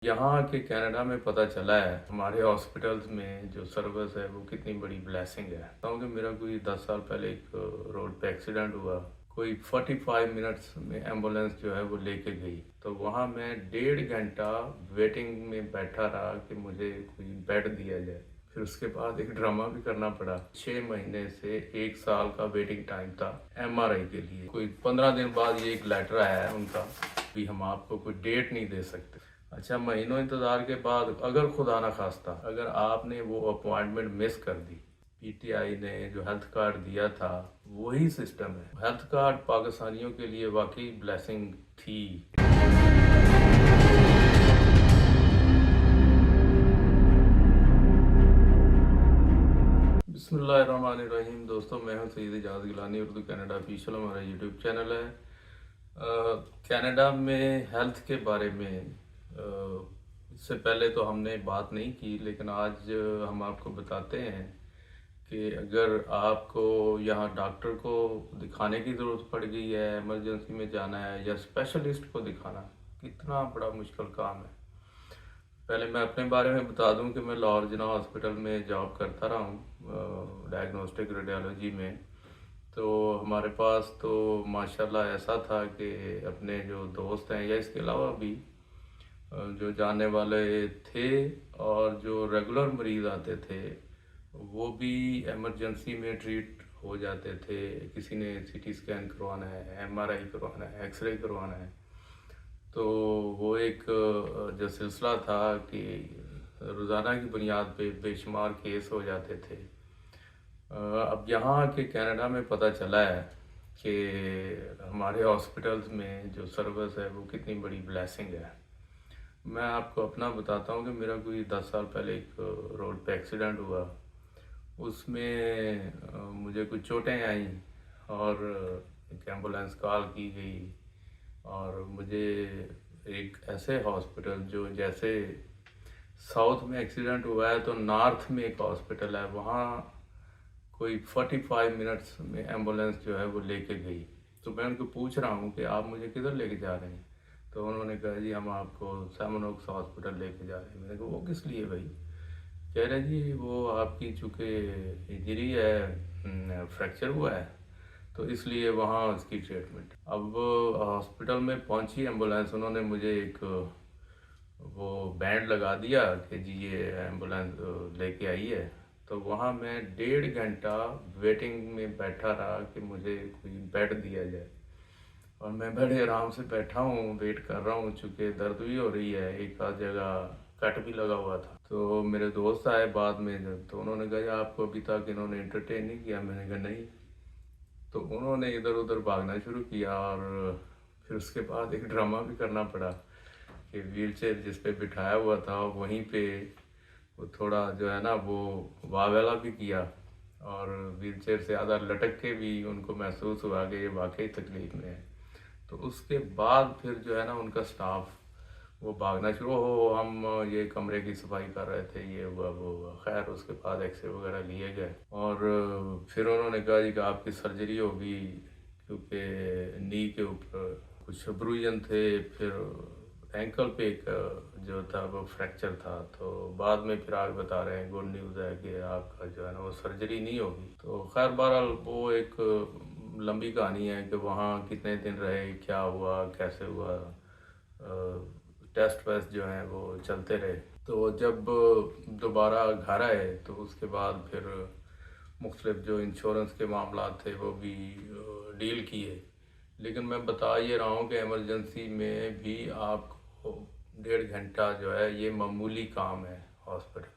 यहाँ के कनाडा में पता चला है हमारे हॉस्पिटल्स में जो सर्विस है वो कितनी बड़ी ब्लेसिंग है। क्योंकि मेरा कोई 10 साल पहले एक रोड पे एक्सीडेंट हुआ, कोई 45 मिनट्स में एम्बुलेंस जो है वो लेके गई, तो वहाँ मैं 1.5 घंटा वेटिंग में बैठा रहा कि मुझे कोई बेड दिया जाए। फिर उसके बाद एक ड्रामा भी करना पड़ा। 6 महीने से 1 साल का वेटिंग टाइम था एमआरआई के लिए। कोई 15 दिन बाद ये एक लेटर आया है उनका भी हम आपको कोई डेट नहीं दे सकते। अच्छा, महीनों इंतज़ार के बाद अगर खुदा ना खास्ता अगर आपने वो अपॉइंटमेंट मिस कर दी, पीटीआई ने जो हेल्थ कार्ड दिया था वही सिस्टम है। हेल्थ कार्ड पाकिस्तानियों के लिए वाकई ब्लेसिंग थी। बिस्मिल्लाहिर्रहमानिर्रहीम। दोस्तों, मैं हूं सईद इजाज़ गिलानी, उर्दू कनाडा ऑफिशियल हमारा यूट्यूब चैनल है। कनाडा में हेल्थ के बारे में इससे पहले तो हमने बात नहीं की, लेकिन आज हम आपको बताते हैं कि अगर आपको यहाँ डॉक्टर को दिखाने की ज़रूरत पड़ गई है, इमरजेंसी में जाना है या स्पेशलिस्ट को दिखाना, कितना बड़ा मुश्किल काम है। पहले मैं अपने बारे में बता दूं कि मैं लाहौर जिना हॉस्पिटल में जॉब करता रहा हूँ डायग्नोस्टिक रेडियोलॉजी में। तो हमारे पास तो माशाल्लाह ऐसा था कि अपने जो दोस्त हैं या इसके अलावा भी जो जानने वाले थे और जो रेगुलर मरीज़ आते थे वो भी इमरजेंसी में ट्रीट हो जाते थे। किसी ने सीटी स्कैन करवाना है, एमआरआई करवाना है, एक्सरे करवाना है, तो वो एक जो सिलसिला था कि रोज़ाना की बुनियाद पे बेशुमार केस हो जाते थे। अब यहाँ के कनाडा में पता चला है कि हमारे हॉस्पिटल्स में जो सर्विस है वो कितनी बड़ी ब्लेसिंग है। मैं आपको अपना बताता हूँ कि मेरा कोई 10 साल पहले एक रोड पे एक्सीडेंट हुआ। उसमें मुझे कुछ चोटें आईं और एक एम्बुलेंस कॉल की गई और मुझे एक ऐसे हॉस्पिटल जो जैसे साउथ में एक्सीडेंट हुआ है तो नॉर्थ में एक हॉस्पिटल है, वहाँ कोई 45 मिनट्स में एम्बुलेंस जो है वो लेके गई। तो मैं उनको पूछ रहा हूँ कि आप मुझे किधर लेके जा रहे हैं, तो उन्होंने कहा जी हम आपको सेवन ओक्स हॉस्पिटल लेके जा रहे हैं। मैंने कहा वो किस लिए भाई? कह रहे जी वो आपकी चूँकि इंजरी है, फ्रैक्चर हुआ है, तो इसलिए वहाँ उसकी ट्रीटमेंट। अब हॉस्पिटल में पहुंची एम्बुलेंस, उन्होंने मुझे एक वो बैंड लगा दिया कि जी ये एम्बुलेंस लेके आई है। तो वहाँ मैं 1.5 घंटा वेटिंग में बैठा रहा कि मुझे कोई बेड दिया जाए, और मैं बड़े आराम से बैठा हूँ, वेट कर रहा हूँ। चूँकि दर्द भी हो रही है, एक आध जगह कट भी लगा हुआ था। तो मेरे दोस्त आए बाद में जब, तो उन्होंने कहा आपको अभी तक इन्होंने एंटरटेन नहीं किया? मैंने कहा नहीं। तो उन्होंने इधर उधर भागना शुरू किया और फिर उसके बाद एक ड्रामा भी करना पड़ा कि व्हील चेयर जिस पे बिठाया हुआ था वहीं पे वो थोड़ा जो है ना वो वावेला भी किया, और व्हील चेयर से आधा लटक के भी उनको महसूस हुआ कि ये वाकई तकलीफ में है। तो उसके बाद फिर जो है ना उनका स्टाफ वो भागना शुरू हो, हम ये कमरे की सफाई कर रहे थे, ये हुआ वो हुआ। खैर उसके बाद एक्सरे वगैरह लिए गए और फिर उन्होंने कहा जी कि आपकी सर्जरी होगी, क्योंकि नी के ऊपर कुछ ब्रूजन थे, फिर एंकल पे एक जो था वो फ्रैक्चर था। तो बाद में फिर आगे बता रहे हैं गुड न्यूज़ है कि आपका जो है ना वो सर्जरी नहीं होगी। तो खैर बहरहाल वो एक लंबी कहानी है कि वहाँ कितने दिन रहे, क्या हुआ, कैसे हुआ, टेस्ट वेस्ट जो हैं वो चलते रहे। तो जब दोबारा घर आए तो उसके बाद फिर मुख्तलिफ जो इंश्योरेंस के मामला थे वो भी डील किए। लेकिन मैं बता ये रहा हूँ कि इमरजेंसी में भी आपको 1.5 घंटा जो है ये मामूली काम है हॉस्पिटल।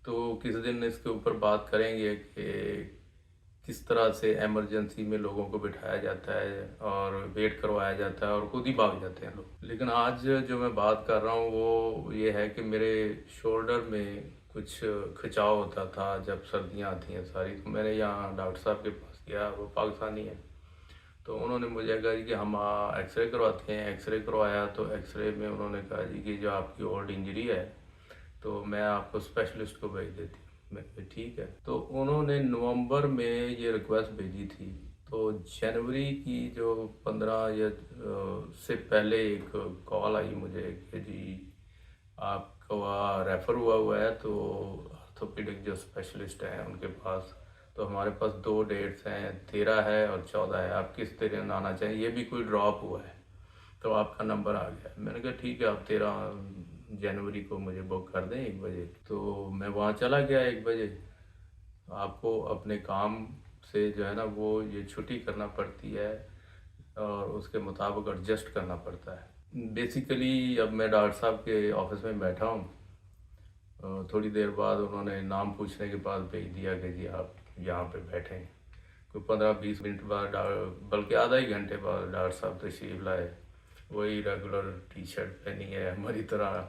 तो किस दिन इसके ऊपर बात करेंगे कि किस तरह से इमरजेंसी में लोगों को बिठाया जाता है और वेट करवाया जाता है और खुद ही भाग जाते हैं लोग। लेकिन आज जो मैं बात कर रहा हूँ वो ये है कि मेरे शोल्डर में कुछ खिंचाव होता था जब सर्दियाँ आती हैं सारी। तो मैंने यहाँ डॉक्टर साहब के पास गया, वो पाकिस्तानी है। तो उन्होंने मुझे कहा जी कि हम एक्सरे करवाते हैं। एक्सरे करवाया तो एक्सरे में उन्होंने कहा जी कि जो आपकी ओल्ड इंजरी है तो मैं आपको स्पेशलिस्ट को भेज देती हूँ। मैं ठीक है। तो उन्होंने नवंबर में ये रिक्वेस्ट भेजी थी, तो जनवरी की जो 15 या से पहले एक कॉल आई मुझे कि जी آپ کو ریفر ہوا ہے تو آرتھوپیڈک جو اسپیشلسٹ ہیں ان کے پاس، تو ہمارے پاس 2 ڈیٹس ہیں، 13 ہے اور 14 ہے، آپ کس طرح آنا چاہیں، یہ بھی کوئی ڈراپ ہوا ہے تو آپ کا نمبر آ گیا۔ میں نے کہا ٹھیک ہے، آپ 13 جنوری کو مجھے بک کر دیں 1 بجے، تو میں وہاں چلا گیا 1 بجے۔ آپ کو اپنے کام سے جو ہے نا وہ یہ چھٹی کرنا پڑتی ہے اور اس کے مطابق ایڈجسٹ کرنا پڑتا ہے۔ بیسیکلی اب میں ڈاکٹر صاحب کے آفس میں بیٹھا ہوں، تھوڑی دیر بعد انہوں نے نام پوچھنے کے بعد بھیج دیا کہ جی آپ یہاں پہ بیٹھیں۔ کوئی 15-20 منٹ بعد بلکہ آدھا ہی گھنٹے بعد ڈاکٹر صاحب تشریف لائے، وہی ریگولر ٹی شرٹ پہنی ہے ہماری طرح،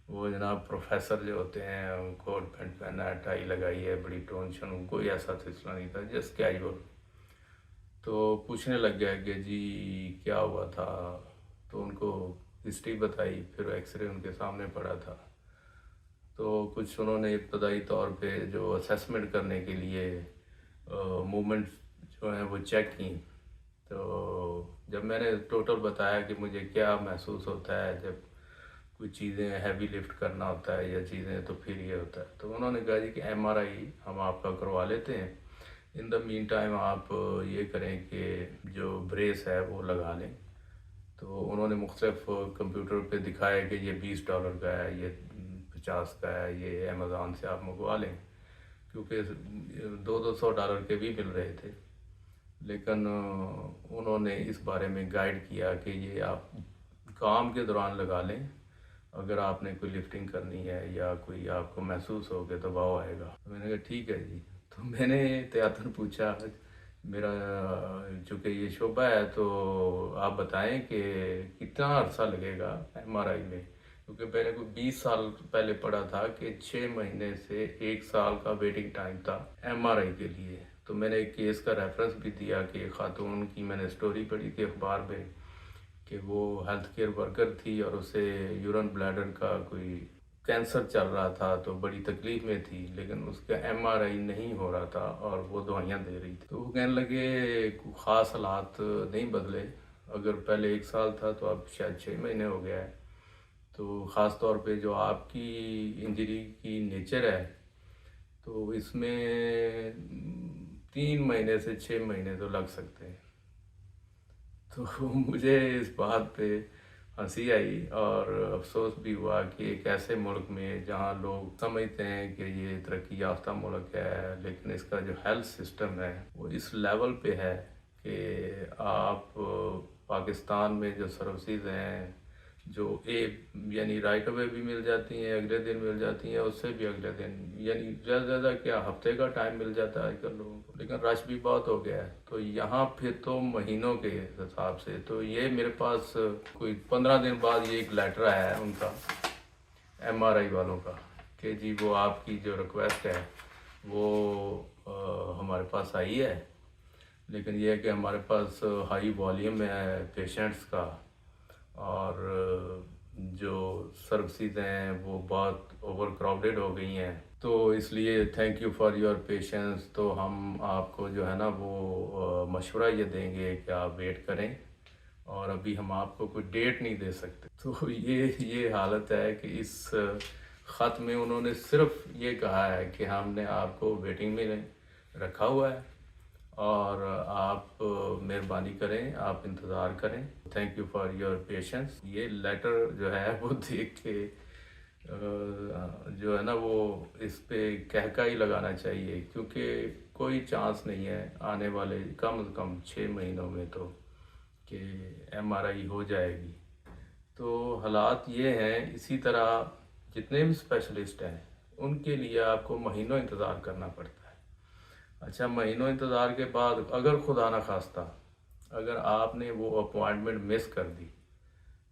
وہ جناب پروفیسر جو ہوتے ہیں کوٹ پینٹ پہنا ہے، ٹائی لگائی ہے، بڑی ٹونشن، کوئی ایسا سلسلہ نہیں تھا، جسٹ کیجول۔ تو پوچھنے لگ گیا کہ جی کیا ہوا تھا، تو ان کو ہسٹری بتائی، پھر ایکس رے ان کے سامنے پڑا تھا، تو کچھ انہوں نے ابتدائی طور پہ جو اسیسمنٹ کرنے کے لیے موومنٹس جو ہیں وہ چیک کی۔ تو جب میں نے ٹوٹل بتایا کہ مجھے کیا محسوس ہوتا ہے جب کوئی چیزیں ہیوی لفٹ کرنا ہوتا ہے یا چیزیں، تو پھر یہ ہوتا ہے، تو انہوں نے کہا جی کہ MRI ہم آپ کا کروا لیتے ہیں، ان دا مین ٹائم آپ یہ کریں کہ جو بریس ہے وہ لگا لیں۔ تو انہوں نے مختلف کمپیوٹر پہ دکھایا کہ یہ $20 کا ہے، یہ 50 کا ہے، یہ امیزون سے آپ منگوا لیں، کیونکہ $200 کے بھی مل رہے تھے، لیکن انہوں نے اس بارے میں گائیڈ کیا کہ یہ آپ کام کے دوران لگا لیں، اگر آپ نے کوئی لفٹنگ کرنی ہے یا کوئی آپ کو محسوس ہو کہ دباؤ آئے گا۔ تو میں نے کہا ٹھیک ہے جی، تو میں نے احتیاطاً پوچھا، میرا چونکہ یہ شعبہ ہے تو آپ بتائیں کہ کتنا عرصہ لگے گا MRI میں، کیونکہ میں نے کوئی 20 سال پہلے پڑھا تھا کہ 6 مہینے سے 1 سال کا ویٹنگ ٹائم تھا MRI کے لیے۔ تو میں نے ایک کیس کا ریفرنس بھی دیا کہ خاتون کی میں نے سٹوری پڑھی تھی اخبار میں کہ وہ ہیلتھ کیئر ورکر تھی اور اسے یورین بلیڈر کا کوئی کینسر چل رہا تھا، تو بڑی تکلیف میں تھی، لیکن اس کا MRI نہیں ہو رہا تھا اور وہ دوائیاں دے رہی تھی۔ تو وہ کہنے لگے خاص حالات نہیں بدلے، اگر پہلے 1 سال تھا تو اب شاید 6 مہینے ہو گیا ہے، تو خاص طور پہ جو آپ کی انجری کی نیچر ہے تو اس میں 3 مہینے سے 6 مہینے تو لگ سکتے ہیں۔ تو مجھے اس بات پہ ہنسی آئی اور افسوس بھی ہوا کہ ایک ایسے ملک میں جہاں لوگ سمجھتے ہیں کہ یہ ترقی یافتہ ملک ہے، لیکن اس کا جو ہیلتھ سسٹم ہے وہ اس لیول پہ ہے کہ آپ پاکستان میں جو سروسز ہیں جو یعنی رائٹ اوے بھی مل جاتی ہیں، اگلے دن مل جاتی ہیں، اس سے بھی اگلے دن، یعنی زیادہ زیادہ کیا ہفتے کا ٹائم مل جاتا ہے آج کل لوگوں کو، لیکن رش بھی بہت ہو گیا ہے، تو یہاں پھر تو مہینوں کے حساب سے۔ تو یہ میرے پاس کوئی 15 دن بعد یہ ایک لیٹر آیا ہے ان کا MRI والوں کا کہ جی وہ آپ کی جو ریکویسٹ ہے وہ ہمارے پاس آئی ہے، لیکن یہ ہے کہ ہمارے پاس ہائی والیوم ہے پیشنٹس کا اور جو سروسز ہیں وہ بہت اوور کراؤڈڈ ہو گئی ہیں، تو اس لیے thank you for your patience, تو ہم آپ کو جو ہے نا وہ مشورہ یہ دیں گے کہ آپ ویٹ کریں اور ابھی ہم آپ کو کوئی ڈیٹ نہیں دے سکتے۔ تو یہ حالت ہے کہ اس خط میں انہوں نے صرف یہ کہا ہے کہ ہم نے آپ کو ویٹنگ میں رکھا ہوا ہے اور آپ مہربانی کریں، آپ انتظار کریں، thank you for your patience. یہ لیٹر جو ہے وہ دیکھ کے جو ہے نا وہ اس پہ کہکا ہی لگانا چاہیے، کیونکہ کوئی چانس نہیں ہے آنے والے کم از کم 6 مہینوں میں تو کہ MRI ہو جائے گی۔ تو حالات یہ ہیں، اسی طرح جتنے بھی اسپیشلسٹ ہیں ان کے لیے آپ کو مہینوں انتظار کرنا پڑتا ہے۔ اچھا، مہینوں انتظار کے بعد اگر خدا نخواستہ اگر آپ نے وہ اپوائنٹمنٹ مس کر دی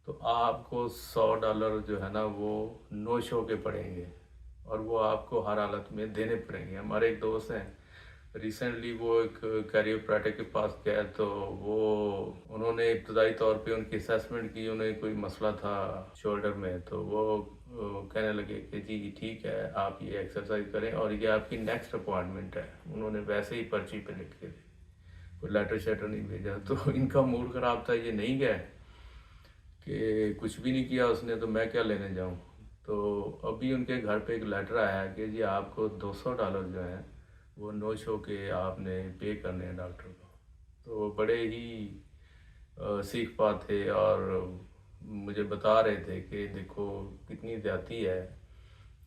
تو آپ کو $100 جو ہے نا وہ نوش ہو کے پڑیں گے اور وہ آپ کو ہر حالت میں دینے پڑیں گے۔ ہمارے ایک دوست ہیں، ریسنٹلی وہ ایک کیریوپریٹک کے پاس گئے تو انہوں نے ابتدائی طور پہ ان کی اسیسمنٹ کی، انہیں کوئی مسئلہ تھا شولڈر میں، تو وہ کہنے لگے کہ جی ٹھیک ہے آپ یہ ایکسرسائز کریں اور یہ آپ کی نیکسٹ اپوائنٹمنٹ ہے۔ انہوں نے ویسے ہی پرچی پہ لکھ کے دی، کوئی لیٹر شیٹر نہیں بھیجا، تو ان کا موڈ خراب تھا، یہ نہیں گئے کہ کچھ بھی نہیں کیا اس نے تو میں کیا لینے جاؤں۔ तो अभी उनके घर पे एक लेटर आया कि जी आपको $200 जो हैं वो नो शो के आपने पे करने हैं डॉक्टर को। तो बड़े ही सीख पात थे और मुझे बता रहे थे कि देखो कितनी ज़्यादती है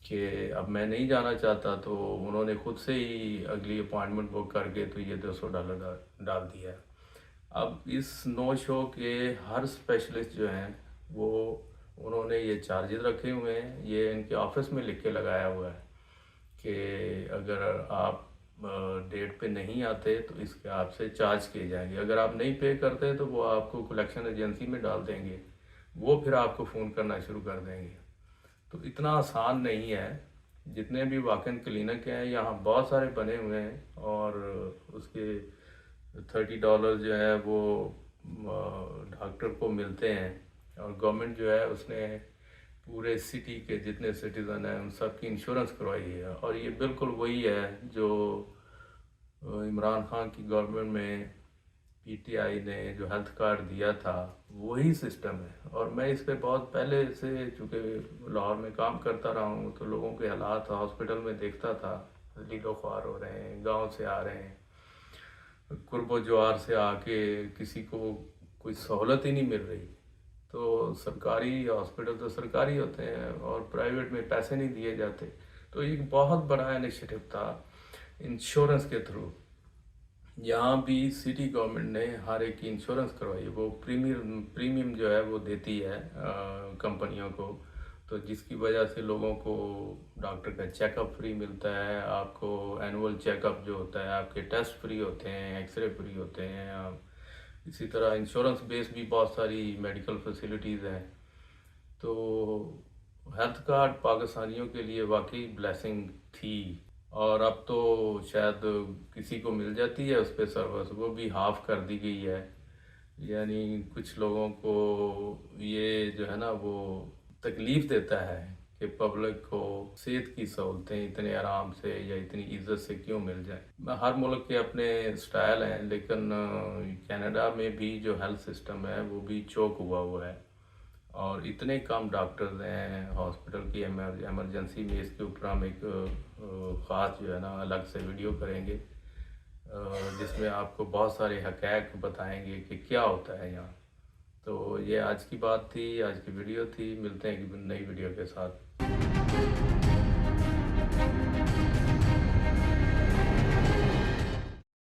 कि अब मैं नहीं जाना चाहता, तो उन्होंने खुद से ही अगली अपॉइंटमेंट बुक करके तो ये $200 डाल दिया। अब इस नो शो के हर स्पेशलिस्ट जो हैं वो उन्होंने ये चार्जेस रखे हुए हैं, ये इनके ऑफिस में लिख के लगाया हुआ है कि अगर आप डेट पे नहीं आते तो इसके आपसे चार्ज किए जाएंगे, अगर आप नहीं पे करते तो वो आपको कलेक्शन एजेंसी में डाल देंगे, वो फिर आपको फ़ोन करना शुरू कर देंगे। तो इतना आसान नहीं है। जितने भी वॉक-इन क्लिनिक हैं यहाँ बहुत सारे बने हुए हैं और उसके $30 जो है वो डॉक्टर को मिलते हैं, और गवर्नमेंट जो है उसने पूरे सिटी के जितने सिटीज़न हैं उन सब की इंश्योरेंस करवाई है। और ये बिल्कुल वही है जो इमरान खान की गवर्नमेंट में पीटीआई ने जो हेल्थ कार्ड दिया था, वही सिस्टम है। और मैं इस पे बहुत पहले से, चूँकि लाहौर में काम करता रहा हूँ, तो लोगों के हालात हॉस्पिटल में देखता था, लीलो ख्वार हो रहे हैं, गांव से आ रहे हैं, कुर्बो ज्वार से आके किसी को कोई सहूलत ही नहीं मिल रही। तो सरकारी हॉस्पिटल तो सरकारी होते हैं और प्राइवेट में पैसे नहीं दिए जाते। तो एक बहुत बड़ा इनिशिएटिव था इंश्योरेंस के थ्रू। यहाँ भी सिटी गवर्नमेंट ने हर एक की इंश्योरेंस करवाई, वो प्रीमियम जो है वो देती है कंपनियों को, तो जिसकी वजह से लोगों को डॉक्टर का चेकअप फ्री मिलता है, आपको एनुअल चेकअप जो होता है, आपके टेस्ट फ्री होते हैं, एक्सरे फ्री होते हैं। इसी तरह इंश्योरेंस बेस भी बहुत सारी मेडिकल फैसिलिटीज़ हैं। तो हेल्थ कार्ड पाकिस्तानियों के लिए वाकई ब्लेसिंग थी, और अब तो शायद किसी को मिल जाती है उस पर सर्विस, वो भी हाफ कर दी गई है। यानी कुछ लोगों को ये जो है ना वो तकलीफ़ देता है कि पब्लिक को सेहत की सहूलतें इतने आराम से या इतनी इज्जत से क्यों मिल जाए। हर मुल्क के अपने स्टाइल हैं, लेकिन कनाडा में भी जो हेल्थ सिस्टम है वो भी चोक हुआ है, और इतने कम डॉक्टर्स हैं हॉस्पिटल की एमरजेंसी में। इसके ऊपर हम एक ख़ास जो है ना अलग से वीडियो करेंगे जिसमें आपको बहुत सारे हक़ाइक़ बताएंगे कि क्या होता है यहाँ। तो ये आज की बात थी, आज की वीडियो थी। मिलते हैं एक नई वीडियो के साथ।